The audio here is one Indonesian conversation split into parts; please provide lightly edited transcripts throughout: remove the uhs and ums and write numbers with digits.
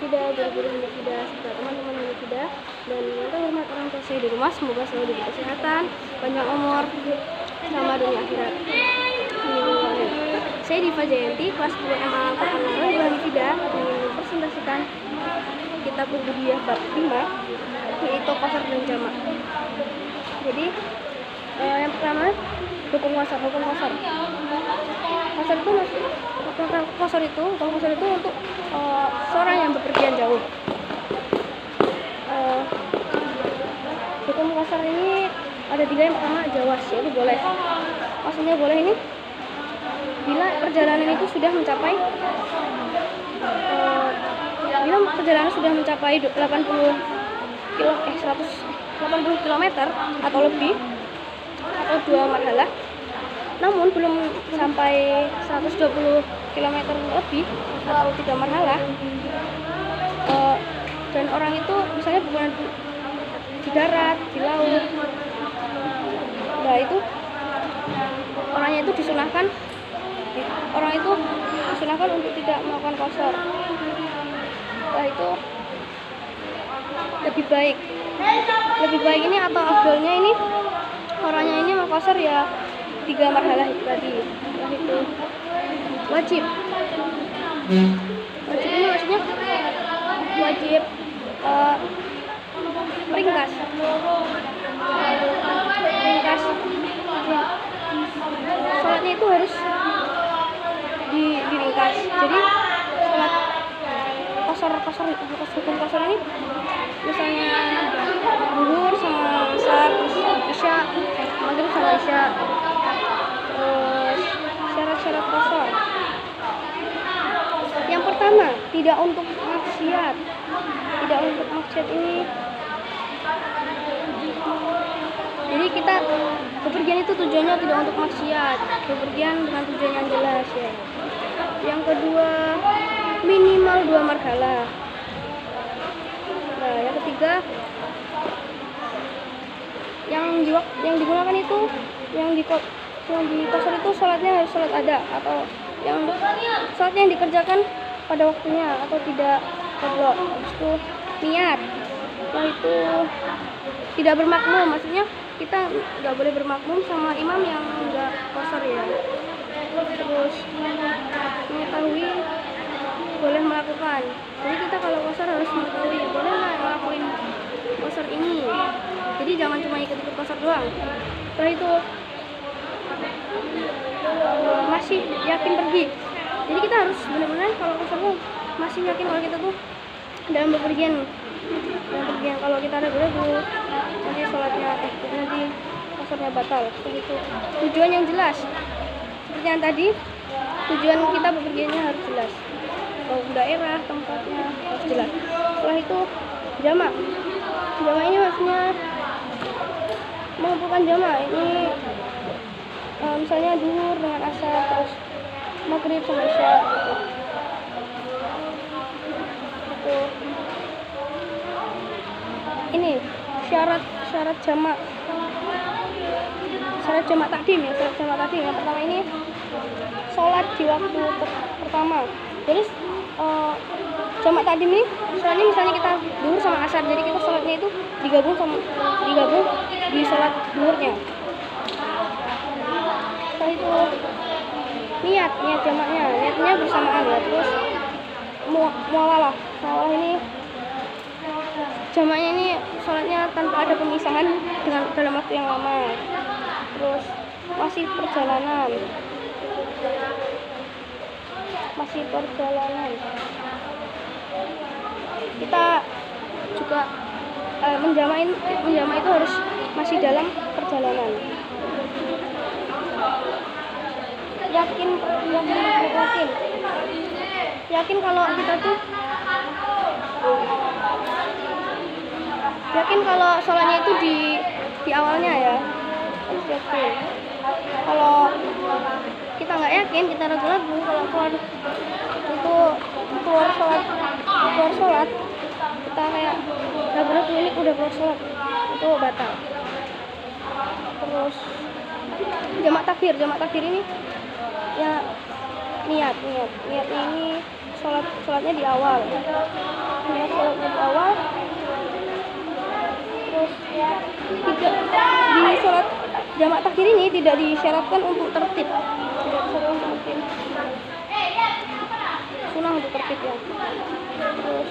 Hanifidah, guru-guru Hanifidah, serta teman-teman Hanifidah, dan yang terhormat orang tua saya di rumah, semoga selalu diberi kesehatan, panjang umur, sama dunia akhirat. Saya Diva Jayanti, kelas 10 MA Angkatan 8 Hanifidah, ingin mempresentasikan kitab Ubudiyah bab 5, yaitu qasar dan jamak. Jadi yang pertama, hukum qasar. Qasar itu untuk seorang yang bepergian jauh. Hukum qasar ini ada 3. Yang pertama, jawaz, yaitu boleh. Maksudnya boleh ini bila perjalanan itu sudah mencapai 180 km atau lebih, atau 2 marhalah, namun belum sampai 120 km lebih atau 3 marhalah, dan orang itu misalnya bukan di darat, di laut, nah itu orangnya itu disunahkan untuk tidak melakukan qasar. Nah itu lebih baik ini atau afdolnya ini orangnya ini mau qasar ya 3 marhalah itu tadi. Nah itu wajib ini maksudnya wajib ringkas sholatnya itu harus diringkas. Jadi sholat hukum qasar ini misalnya zuhur sama asar, terus isya, maghrib sama isya. Terus syarat-syarat qasar. Yang pertama, tidak untuk maksiat. Ini jadi kita bepergian itu tujuannya tidak untuk maksiat, bepergian dengan tujuan yang jelas ya. Yang kedua, minimal 2 marhalah. Nah, yang ketiga, yang digunakan itu yang di qasar itu sholatnya harus sholat ada, atau sholatnya yang dikerjakan pada waktunya atau tidak qadha. Habis itu niat. Setelah itu tidak bermakmum, maksudnya kita nggak boleh bermakmum sama imam yang nggak qasar ya. Terus mengetahui boleh melakukan. Jadi kita kalau qasar harus mengetahui boleh nggak ngelakuin qasar ini. Jadi jangan cuma ikut-ikut qasar doang. Setelah itu masih yakin pergi. Jadi kita harus benar-benar kalau qasar tuh masih yakin kalau kita tuh dalam bepergian. Kalau kita ragu-ragu nanti sholatnya nanti qasarnya batal. Begitu. Tujuan yang jelas. Seperti yang tadi, tujuan kita bepergiannya harus jelas. Kalau daerah tempatnya harus jelas. Setelah itu jamak. Jamak ini maksudnya mengumpulkan jamak. Ini misalnya zuhur dengan asar, terus maghrib sama isya gitu. Ini syarat jamak. Syarat jamak takdim ya. Yang pertama ini sholat di waktu pertama. Jadi jamak takdim ini sholatnya misalnya kita zuhur sama asar, jadi kita sholatnya itu digabung di sholat zuhurnya. Setelah itu niat jamaknya, niatnya bersamaan ya. Terus muawalah ini jamaknya ini sholatnya tanpa ada pemisahan dalam waktu yang lama. Terus masih perjalanan. Kita juga menjamak itu harus masih dalam perjalanan. Yakin kalau kita tuh kalau sholatnya itu di awalnya ya. Harus yakin. Kalau kita nggak yakin, kita ragu-ragu, kalau keluar sholat kita kayak ragu-ragu ini udah keluar sholat, itu batal. Terus jamak takbir ini ya niat ini sholatnya di awal. Niat sholatnya di awal. Terus di sholat jamak takhir ini tidak disyaratkan untuk tertib. Tidak disyaratkan untuk tertib. Sunnah untuk tertib ya. Terus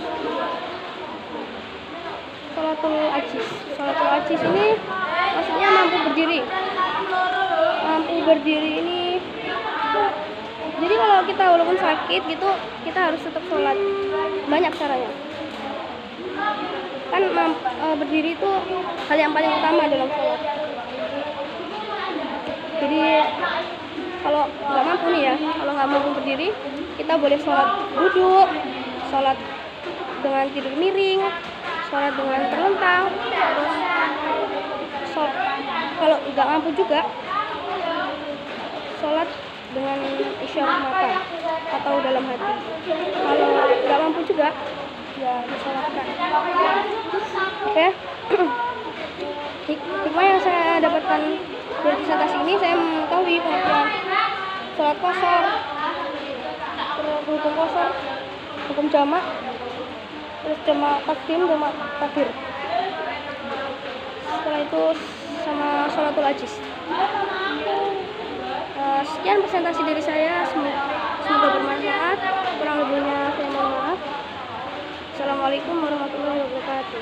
sholatul ajis. Sholatul ajis ini maksudnya mampu berdiri. Mampu berdiri ini, jadi kalau kita walaupun sakit gitu, kita harus tetap sholat. Banyak caranya. Kan berdiri itu hal yang paling utama dalam sholat. Jadi kalau nggak mampu nih ya, kalau nggak mampu berdiri, kita boleh sholat duduk, sholat dengan tidur miring, sholat dengan terlentang. Terus kalau nggak mampu juga, sholat dengan isyarat mata atau dalam hati. Kalau nggak mampu juga, ya disolatkan. Oke. Hikmah yang saya dapatkan dari presentasi ini, saya mengetahui pengertian sholat qashar, hukum qashar, hukum jamak, terus jamak takdim, jamak takhir. Setelah itu sama sholatul ajis. Sekian presentasi dari saya, semoga bermanfaat. Kurang lebihnya saya mohon maaf. Assalamualaikum warahmatullahi wabarakatuh.